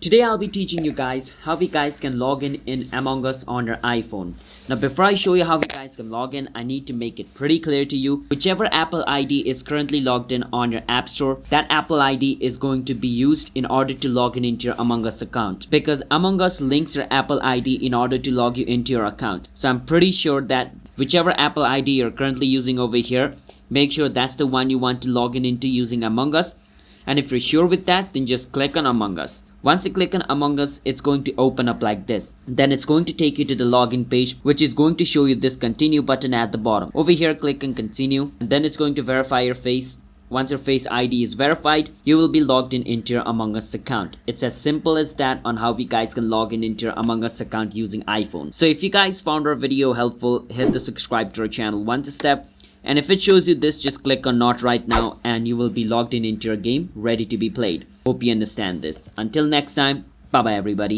Today I'll be teaching you guys how you guys can log in Among Us on your iPhone. Now before I show you how you guys can log in, I need to make it pretty clear to you. Whichever Apple ID is currently logged in on your App Store, that Apple ID is going to be used in order to log in into your Among Us account. Because Among Us links your Apple ID in order to log you into your account. So I'm pretty sure that whichever Apple ID you're currently using over here, make sure that's the one you want to log in into using Among Us. And if you're sure with that, then just click on Among Us. Once you click on Among Us, it's going to open up like this. Then it's going to take you to the login page, which is going to show you this continue button at the bottom. Over here, click on continue. And then it's going to verify your face. Once your face ID is verified, you will be logged in into your Among Us account. It's as simple as that on how you guys can log in into your Among Us account using iPhone. So if you guys found our video helpful, hit the subscribe to our channel once a step. And if it shows you this, just click on not right now and you will be logged in into your game ready to be played. Hope you understand this. Until next time, bye bye everybody.